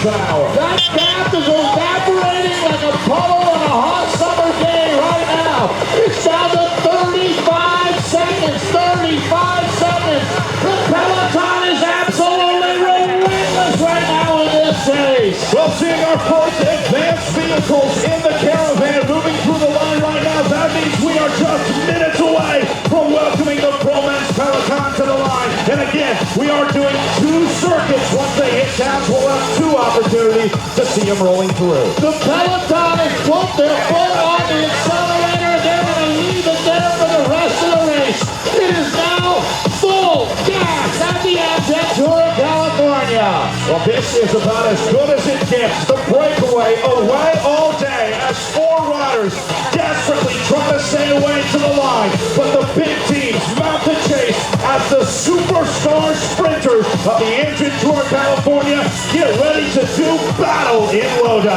miles an hour. That gap is evaporating like a puddle on a hot summer day right now. It's down to 35 seconds. 35 seconds. The peloton is absolutely relentless right now in this race. Well, seeing our first advanced vehicles in the caravan moving through the line right now, that means we are just minutes away from welcoming the Pro Men's Peloton to the line. And again, we are doing 2 circuits. Once they hit tabs, we'll have 2 opportunities to see them rolling through. The peloton has put their foot on the accelerator. They're going to leave it there for the rest of the race. It is now full gas at the Amgen Tour of California. Well, this is about as good as it gets. The breakaway away all day as 4 riders desperately try to stay away to the line. But the big teams mount the chase as the superstar sprinters of the Amgen Tour of California get ready to do battle in Lodi.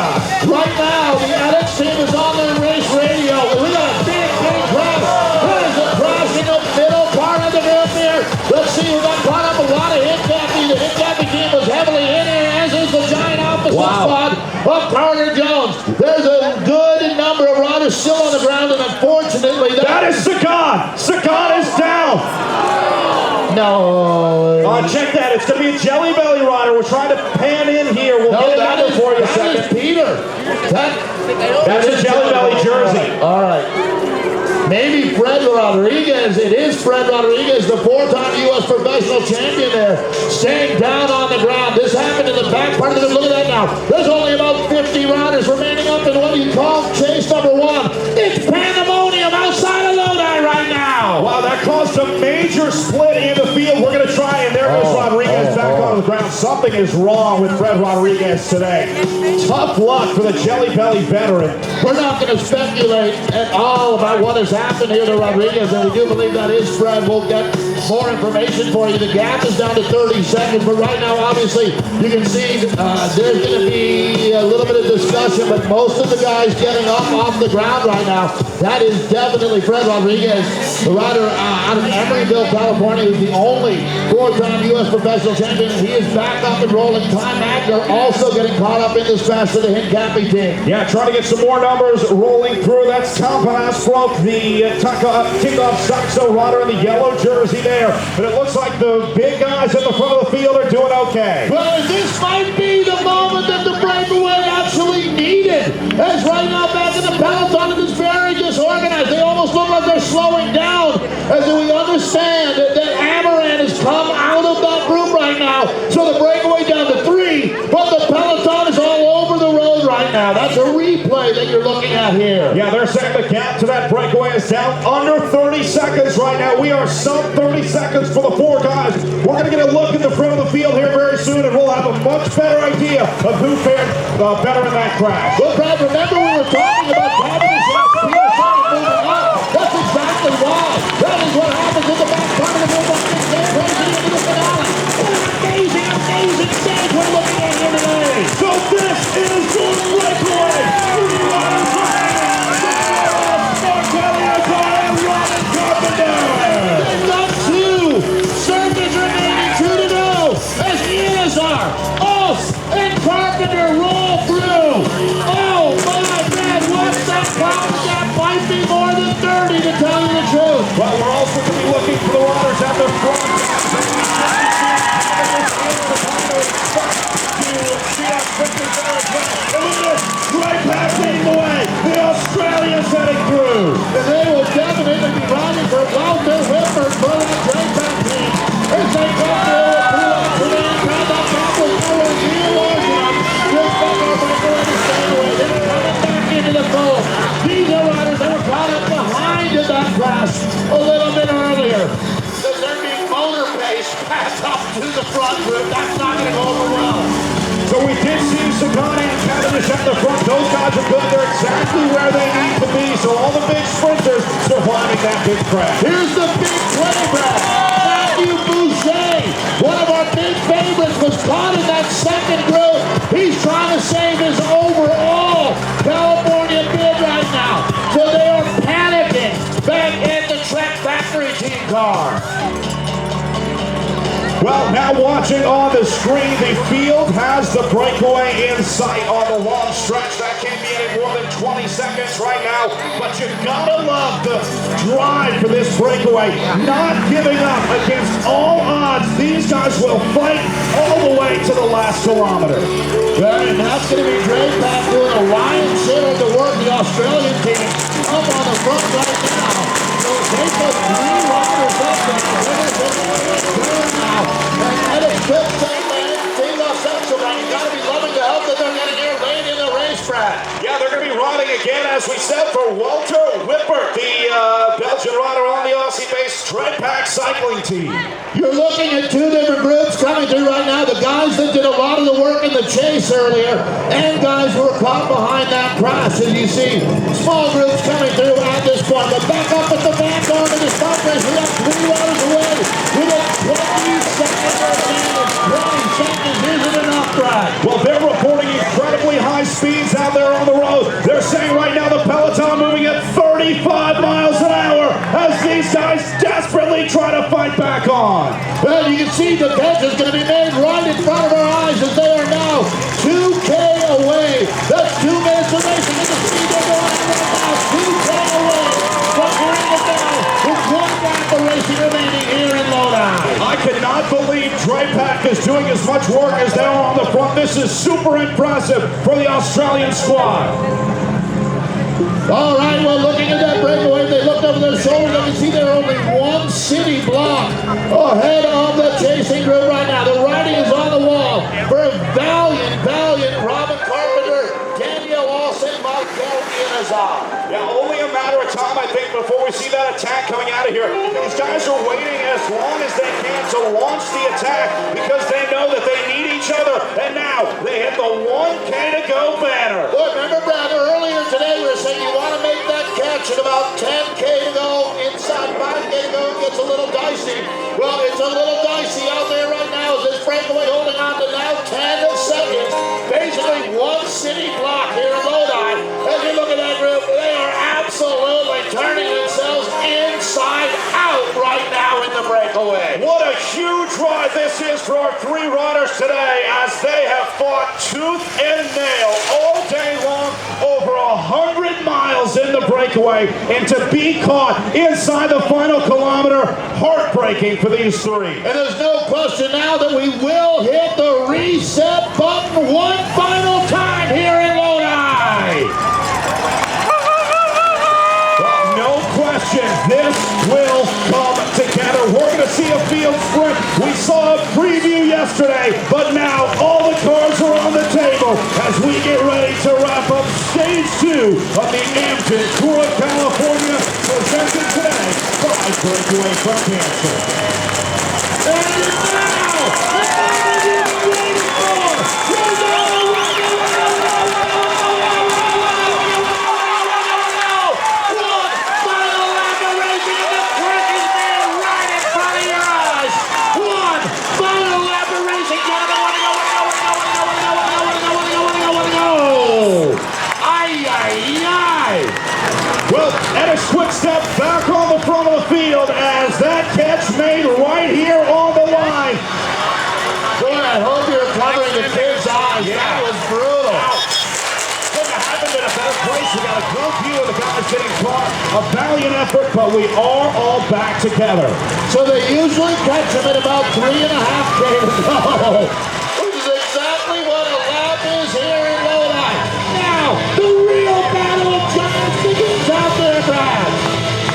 Right now, the Alex team is on their race radio. We got a big crash. There's a crash in the middle part of the group here. Let's see who got caught up. A lot of hit Cappy. The hit Cappy team was heavily in here, as is the giant opposite squad of Carter Jones. There's a good number of riders still on the ground, and unfortunately, that is Sagan. Sagan is down. No. Check that. It's going to be a Jelly Belly rider. We're trying to pan in here. We'll get that one for you a second. That is Peter. That's a Jelly Belly jersey. All right. Maybe Fred Rodriguez. It is Fred Rodriguez, the 4-time U.S. professional champion there, staying down on the ground. This happened in the back part of the Look at that now. There's only about 50 riders remaining up in what you call chase number 1. It's pandemonium outside of Lodi right now. Wow, that caused a major split in the field. We're going to try, and there goes Rodriguez back on the ground. Something is wrong with Fred Rodriguez today. Tough luck for the Jelly Belly veteran. We're not going to speculate at all about what has happened here to Rodriguez, and we do believe that is Fred. We'll get more information for you. The gap is down to 30 seconds, but right now, obviously, you can see there's going to be a little bit of discussion, but most of the guys getting up off the ground right now, that is definitely Fred Rodriguez, the rider out of Emeryville, California, who's the only 4-time U.S. professional champion. He is back up and rolling. Time Magner also getting caught up in this fast for the Hincapie team. Yeah, trying to get some more numbers rolling through. That's Tom Panasbrook, the kickoff Saxo rider in the yellow jersey there. But it looks like the big guys at the front of the field are doing okay. Well, this might be the moment that the breakaway actually needed. As right now back in the peloton, it is very disorganized. They almost look like they're slowing down, as we understand that Amaran has come out of that group right now. So the breakaway down to 3, but the peloton is all over the road right now. That's a replay that you're looking at here. Yeah, they're saying the gap to that breakaway is down under 30 seconds right now. We are sub 30 seconds for the 4 guys. We're going to get a look at the front of the field here very soon, and we'll have a much better idea of who fared better in that crash. Well, Brad, remember we were talking about Cavendish last year moving up. That's exactly why. That is what happens in the back part of the field. Into the finale. What an amazing, amazing stage we're looking at here today. So this is the breakaway. They've got 2 circuits remaining, 2 to go. As Iazar, Oss, and Carpenter roll through. Oh my man, what's that power gap? Might be more than 30 to tell you the truth. Well, we're also going to be looking for the riders at the front. Right past leading the way. The Australians heading through. And they will definitely be riding for Walter Whitford for that great back team. As they come through to the inside, that gap was nowhere near large enough. Just back up and going to stay away. They're coming back into the fold. These are riders that were caught up behind in that crash a little bit earlier. As they're being motor pace back up to the front group. That's not going to go over well. So we did see Sagan and Cavendish at the front. Those guys are good. They're exactly where they need to be. So all the big sprinters surviving that big crash. Here's the big playback. Matthew Boucher, one of our big favorites, was caught in that second group. He's trying to save his overall California bid right now. So they are panicking back in the Trek Factory team car. Well, now watching on the screen, the field has the breakaway in sight on the long stretch. That can't be any more than 20 seconds right now, but you gotta love the drive for this breakaway. Not giving up against all odds. These guys will fight all the way to the last kilometer. Right, and that's going to be Drake back doing a lion's share of the work. The Australian team up on the front right now. So they put 3 riders up there now. And it's good thing, man. Team Los Angeles, you got to be loving the help that they're getting here late in the racetrack. Yeah, they're going to be riding again, as we said, for Walter Whippert, the Belgian rider on the Aussie-based Tread Pack cycling team. You're looking at 2 different groups coming through right now. The guys that did a lot of the work in the chase earlier, and guys who were caught behind that crash. As you see, small groups coming through at this point. But back up at the vanguard of the start race. We got 3 riders away. We got 20 seconds remaining. 20 seconds isn't enough, Brad. Well, they're reporting incredibly high speeds out there on the road. They're saying right now the peloton moving at 35 miles an hour as these guys desperately try to fight back on. Well, you can see the bench is going to be made right in front of our eyes as they are now 2K away. That's 2 minutes of racing in the speed they're going on right now. 2K away from bringing it down with 1 lap of racing remaining here in Lodi. I cannot believe Trepak is doing as much work as they are on the front. This is super impressive for the Australian squad. All right, well, looking at that breakaway, they looked over their shoulders. They can see they're only 1 city block ahead of the chasing group right now. The writing is on the wall for valiant Robin Carpenter, Daniel Olsen, Michael Inazar. Yeah, only a matter of time, I think, before we see that attack coming out of here. These guys are waiting as long as they can to launch the attack because they know that they need each other. And now they hit the 1K to go banner. Look, remember, Brad, earlier today we were saying you want to make that catch at about 10K to go. Inside 5K to go, it gets a little dicey. Well, it's a little dicey out there right now as this breakaway holding on to now 10 seconds. Basically 1 city block here in Lodi. As you look at that group, they are absolutely turning themselves inside out right now in the breakaway. What a huge ride this is for our 3 riders today as they have fought tooth and nail all day long, over 100 miles in the breakaway, and to be caught inside the final kilometer, heartbreaking for these 3. And there's no question now that we will hit the reset button 1 final time here in Lodi. No question, this will come together. We're going to see a field sprint. We saw a preview yesterday, but now all the cards are on the table as we get ready to wrap up stage 2 of the Amgen Tour of California, presented today by Breakaway from Cancer. And now, waiting for, Well, and a quick step back on the front of the field as that catch made right here on the line. Boy, I hope you're covering the kid's eyes. Yeah. That was brutal. Couldn't have happened in a better place. We got a good view of the guys getting caught. A valiant effort, but we are all back together. So they usually catch them at about 3.5K to go, which is exactly what a lap is here in Lodi. Now, the real battle of giants begins out there, Brad.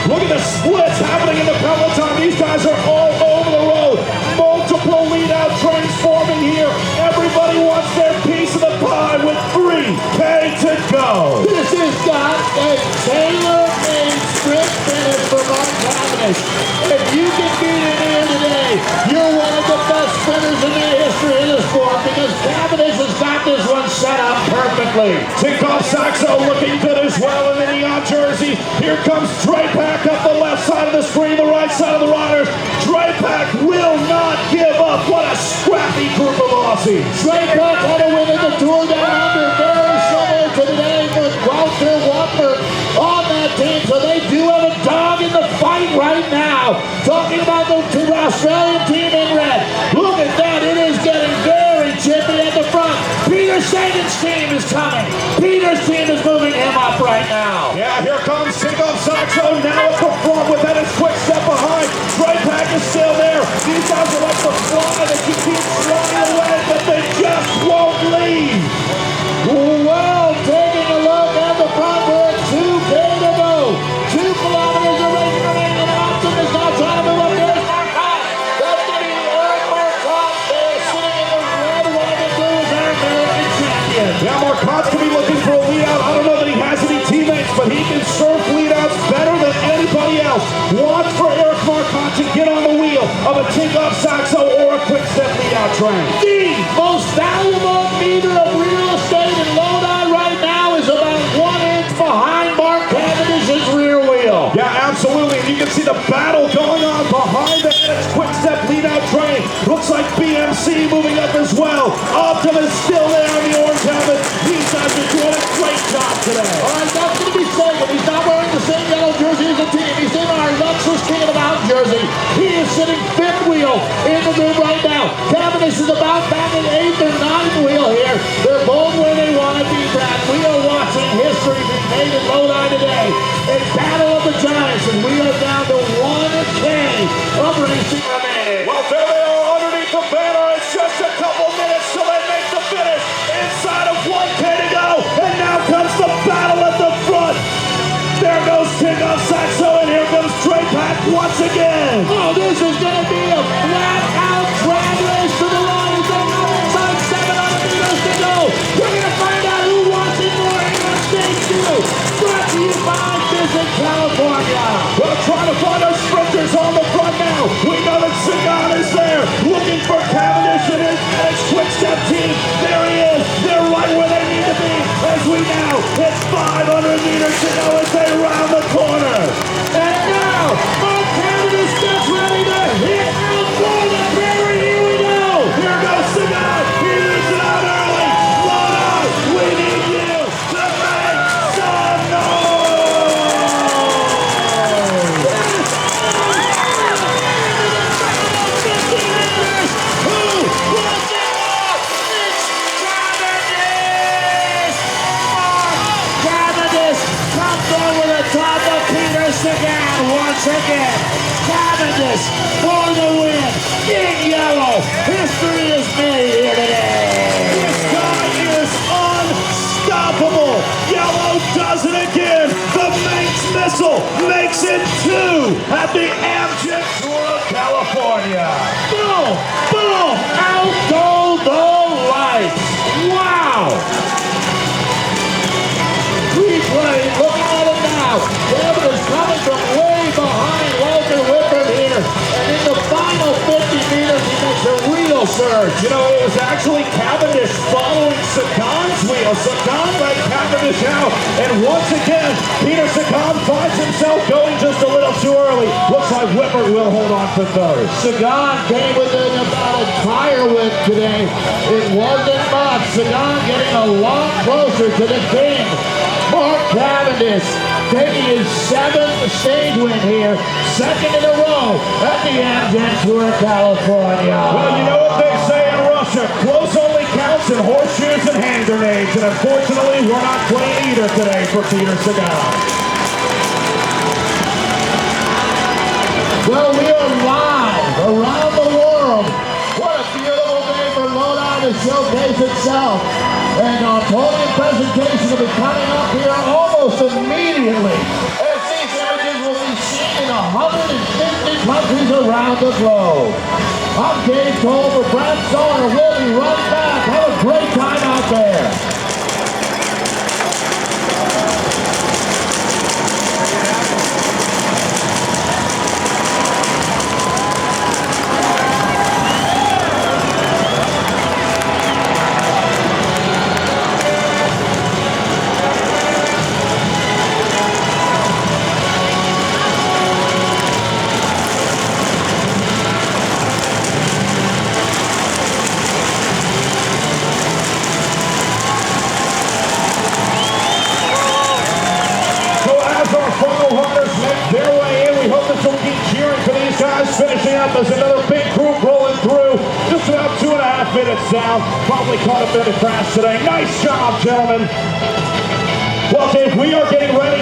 Look at the splits happening in the peloton. These guys are all over the road. Multiple lead-out trains forming here. Everybody wants their piece of the pie with 3K to go. This has got a tailor-made sprint finish for Mark Cavendish. If you can beat it here today, you're one of the best sprinters in the history of the sport because Cavendish has got this one set up perfectly. Tinkoff Saxo looking good as well in the neon jersey. Here comes Trepak up the left side of the screen, the right side of the riders. Trepak will not give up. What a scrappy group of Aussies. Trepak had a win in the Tour Down Under, very similar to today with Walter Whippert on that team. So they do have a dog in the fight right now. Talking about the Australian team in red. Look Which team is coming? Peter's team is moving him up right now. Yeah, here comes Takeoff Saxo now at the front with that his quick step behind. Trey Pack is still there. These guys are like the fly that you keep flying away, but they just won't leave. Well, taking a look at the front, we're at 2K to go. 2 kilometers of race remaining, and Austin is now trying to move up. There's Marcotte. That's going to be Eric Marcotte. They're sitting in the red, white, and blue as our American champion. Yeah, Marcotte's going to be looking for a lead out. I don't know that he has any teammates, but he can surf lead outs better than anybody else. Watch for Eric Marcotte to get on the wheel of a Takeoff Saxo or a quick step lead out train. The most valuable meter of real estate in Lodi right now is about 1 inch behind Mark Cavendish's rear wheel. Yeah, absolutely. And you can see the battle going on behind the quick step lead out train. Looks like BMC moving up as well. Optimus still there on the orange helmet. These guys are doing a great job today. All right, that's going to be Sagan. He's not wearing the same yellow jersey as the team. He's in our Lexus King of the Mountain jersey. He is sitting fifth wheel in the group right now. Cavendish is about back in 8th or 9th wheel here. They're both where they want to be, Brad. We are watching history be made in Lodi today. A battle of the giants, and we are down to 1K of racing remaining. Well, there they are underneath the banner. It's just a couple minutes till they make the finish. Inside of 1K to go. And now comes the battle at the front. There goes Takeoff Saxo, and here comes Trey Pack once again. Oh, this is going to be a flat-out drag race to the line. It's about inside 700 meters to go. We're going to find out who wants it more in our stage 2. Brought to you by Visit California. We're trying to find our sprinters on the front now. We know that Sagan is there, looking for Cavendish and his quick step team. There he is. They're right where they need to be. As we now hit 500 meters to go as they round the corner. And now, Mark Cavendish gets ready to hit out for the prairie. Here we go. Here goes Sagan. He leaves it out early. Lodi, we need you to make some noise. Sagan once again. Cavendish for the win in yellow. History is made here today. This guy is unstoppable. Yellow does it again. The Manx missile makes it 2 at the Amgen Tour of California. Boom, boom, out go the lights. Wow. Replay, look at it now. Cavendish coming from way behind Walter Whitford here. And in the final 50 meters, he makes a real surge. You know, it was actually Cavendish following Sagan's wheel. Sagan let Cavendish out. And once again, Peter Sagan finds himself going just a little too early. Looks like Whitford will hold on for third. Sagan came within about a tire width today. It wasn't much. Sagan getting a lot closer to the king. Mark Cavendish taking his 7th stage win here, 2nd in a row at the Amgen Tour of California. Well, you know what they say in Russia, close only counts in horseshoes and hand grenades, and unfortunately, we're not playing either today for Peter Sagan. Well, we are live around the world. What a beautiful day for Lodi to showcase itself. And our podium presentation will be coming up here almost immediately, as these images will be seen in 150 countries around the globe. I'm Dave Cole for Brad Stoner. We'll be right back. Have a great time out there. Finishing up as another big group rolling through. Just about 2.5 2.5 minutes now. Probably caught a bit of crash today. Nice job, gentlemen. Well, Dave, we are getting ready